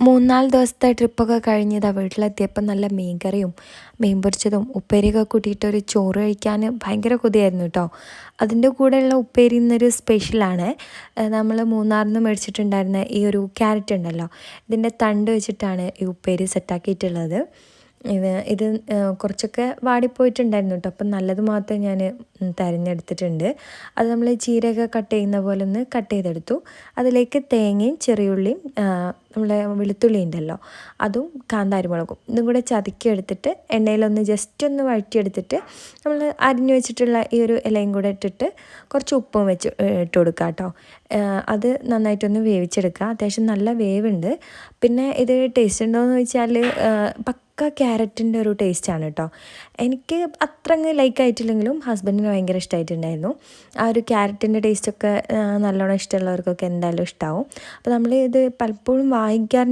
3-4 ദിവസത്തെ ട്രിപ്പൊക്കെ കഴിഞ്ഞ് ഇതാ വീട്ടിലെത്തിയപ്പോൾ നല്ല മീൻ കറിയും മീൻ പൊരിച്ചതും ഉപ്പേരിയൊക്കെ കൂട്ടിയിട്ടൊരു ചോറ് കഴിക്കാൻ ഭയങ്കര കൊതിയായിരുന്നു കേട്ടോ. അതിൻ്റെ കൂടെയുള്ള ഉപ്പേരി ഇന്നൊരു സ്പെഷ്യലാണ്. നമ്മൾ മൂന്നാറിൽ നിന്ന് മേടിച്ചിട്ടുണ്ടായിരുന്ന ഈ ഒരു ക്യാരറ്റ് ഉണ്ടല്ലോ, ഇതിൻ്റെ തണ്ട് വെച്ചിട്ടാണ് ഈ ഉപ്പേരി സെറ്റാക്കിയിട്ടുള്ളത്. ഇത് കുറച്ചൊക്കെ വാടിപ്പോയിട്ടുണ്ടായിരുന്നു കേട്ടോ. അപ്പം നല്ലത് മാത്രം ഞാൻ തിരഞ്ഞെടുത്തിട്ടുണ്ട്. അത് നമ്മൾ ചീരയൊക്കെ കട്ട് ചെയ്യുന്ന പോലെ ഒന്ന് കട്ട് ചെയ്തെടുത്തു. അതിലേക്ക് തേങ്ങയും ചെറിയുള്ളിയും നമ്മളെ വെളുത്തുള്ളി ഉണ്ടല്ലോ അതും കാന്താരി മുളകും ഇതും കൂടെ ചതുക്കി എടുത്തിട്ട് എണ്ണയിലൊന്ന് ജസ്റ്റ് ഒന്ന് വഴറ്റിയെടുത്തിട്ട് നമ്മൾ അരിഞ്ഞു വെച്ചിട്ടുള്ള ഈ ഒരു ഇലയും കൂടെ ഇട്ടിട്ട് കുറച്ച് ഉപ്പും ഇട്ട് കൊടുക്കുക കേട്ടോ. അത് നന്നായിട്ടൊന്ന് വേവിച്ചെടുക്കുക. അത്യാവശ്യം നല്ല വേവുണ്ട്. പിന്നെ ഇത് ടേസ്റ്റ് ഉണ്ടോ എന്ന് ചോദിച്ചാൽ പക്ക ക്യാരറ്റിൻ്റെ ഒരു ടേസ്റ്റാണ് കേട്ടോ. എനിക്ക് അത്ര അങ്ങ് ലൈക്ക് ആയിട്ടില്ലെങ്കിലും ഹസ്ബൻഡിന് ഭയങ്കര ഇഷ്ടമായിട്ടുണ്ടായിരുന്നു. ആ ഒരു ക്യാരറ്റിൻ്റെ ടേസ്റ്റൊക്കെ നല്ലോണം ഇഷ്ടമുള്ളവർക്കൊക്കെ എന്തായാലും ഇഷ്ടമാവും. അപ്പോൾ നമ്മൾ ഇത് പലപ്പോഴും വാങ്ങിക്കാറുണ്ട്.